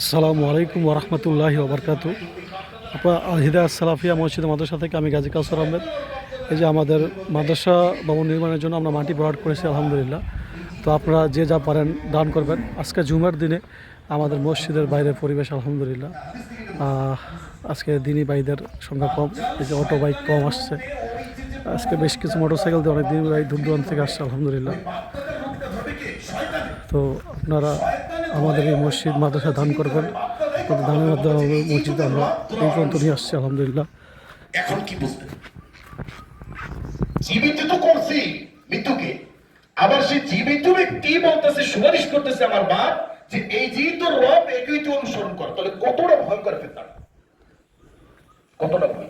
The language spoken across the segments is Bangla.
আসসালামু আলাইকুম ওরহমতুল্লাহি ওবরকাতু। আপনার আল হিদায়াত সালাফিয়া মসজিদ মাদ্রাসা থেকে আমি গাজী কাউসার আহমেদ। এই যে আমাদের মাদ্রাসা ভবন নির্মাণের জন্য আমরা মাটি বরাদ্দ করেছি আলহামদুলিল্লাহ। তো আপনারা যে যা পারেন দান করবেন। আজকে জুমার দিনে আমাদের মসজিদের বাইরের পরিবেশ আলহামদুলিল্লাহ। আজকে দিনী ভাইদের সংখ্যা কম, এই যে অটো বাইক কম আসছে। আজকে বেশ কিছু মোটরসাইকেল দিয়ে অনেক দিনী ভাই দূর দূরান্ত থেকে আসছে আলহামদুলিল্লাহ। তো আপনারা আমাদের এই মসজিদ মাদ্রাসা দান করবেন। দানের মাধ্যমে মসজিদ আমরা এই পর্যন্ত নিয়ে আসছি আলহামদুলিল্লাহ। এখন কি বুঝবেন? জীবিত তো করছি মৃত্যুকে, আবার সেই জীবিত ব্যক্তি বলতেছে, সুপারিশ করতেছে আমার বাপ যে এই জীবিত রব একই তো অনুসরণ কর। তাহলে কতটা ভয়ঙ্কর ফেতনা, কতটা ভয়।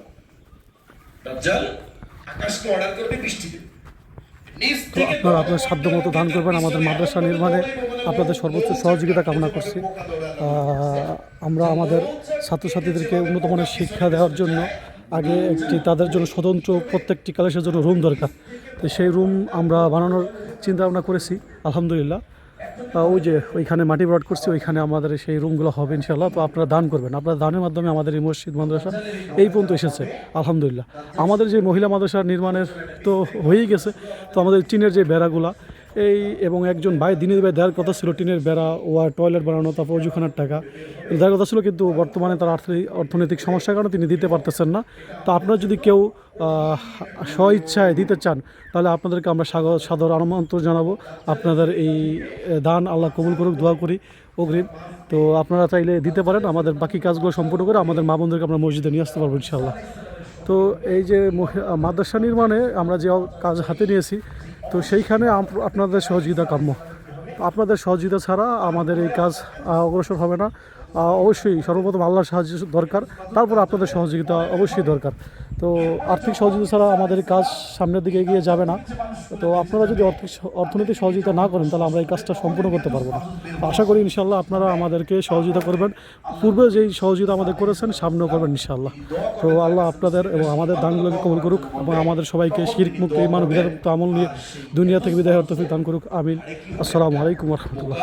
দাজ্জাল আকাশকে অর্ডার করবে বৃষ্টি দেবে। তো আপনারা আপনার সাধ্য মতো দান করবেন। আমাদের মাদ্রাসা নির্মাণে আপনাদের সর্বোচ্চ সহযোগিতা কামনা করছি। আমরা আমাদের ছাত্রছাত্রীদেরকে উন্নত মানের শিক্ষা দেওয়ার জন্য আগে একটি তাদের জন্য স্বতন্ত্র প্রত্যেকটি ক্লাসের জন্য রুম দরকার। তো সেই রুম আমরা বানানোর চিন্তা ভাবনা করেছি আলহামদুলিল্লাহ। ওই যে ওইখানে মাটি ভরাট করছি, ওইখানে আমাদের সেই রুমগুলো হবে ইনশাআল্লাহ। তো আপনারা দান করবেন। আপনারা দানের মাধ্যমে আমাদের এই মসজিদ মাদ্রাসা এই পর্যন্ত এসেছে আলহামদুলিল্লাহ। আমাদের যে মহিলা মাদ্রাসা নির্মাণের তো হয়েই গেছে। তো আমাদের টিনের যে বেড়াগুলা এবং একজন ভাই দিনের ভাই দেওয়ার কথা ছিল টিনের বেড়া, টয়লেট বানানো, তারপর অজুখানার টাকা দেওয়ার কথা ছিল, কিন্তু বর্তমানে তার অর্থনৈতিক সমস্যার কারণে তিনি দিতে পারতেছেন না। তো আপনারা যদি কেউ স্বইচ্ছায় দিতে চান তাহলে আপনাদেরকে আমরা সাদর আমন্ত্রণ জানাবো। আপনাদের এই দান আল্লাহ কবুল করুক, দোয়া করি অগ্রিম। তো আপনারা চাইলে দিতে পারেন। আমাদের বাকি কাজগুলো সম্পূর্ণ করে আমাদের মা বোনদেরকে আমরা মসজিদে নিয়ে আসতে পারবো ইনশাআল্লাহ। তো এই যে মাদ্রাসা নির্মাণে আমরা যে কাজ হাতে নিয়েছি, তো সেইখানে আপনাদের সহযোগিতা কাম্য। আপনাদের সহযোগিতা ছাড়া আমাদের এই কাজ অগ্রসর হবে না। অবশ্যই সর্বপ্রথম আল্লাহর সাহায্য দরকার, তারপর আপনাদের সহযোগিতা অবশ্যই দরকার। তো আর্থিক সহযোগিতা ছাড়া আমাদের কাজ সামনের দিকে এগিয়ে যাবে না। তো আপনারা যদি অর্থনৈতিক সহযোগিতা না করেন তাহলে আমরা এই কাজটা সম্পূর্ণ করতে পারবো না। আশা করি ইনশাআল্লাহ আপনারা আমাদেরকে সহযোগিতা করবেন। পূর্বে যেই সহযোগিতা আমাদের করেছেন সামনেও করবেন ইনশাআল্লাহ। তো আল্লাহ আপনাদের এবং আমাদের দানগুলোকে কবুল করুক এবং আমাদের সবাইকে শিরক মুক্ত, ঈমান ও বিদাত মুক্ত আমল নিয়ে দুনিয়া থেকে বিদায় হওয়ার তৌফিক দান করুক। আমিন। আসসালামু আলাইকুম ওয়া রাহমাতুল্লাহ।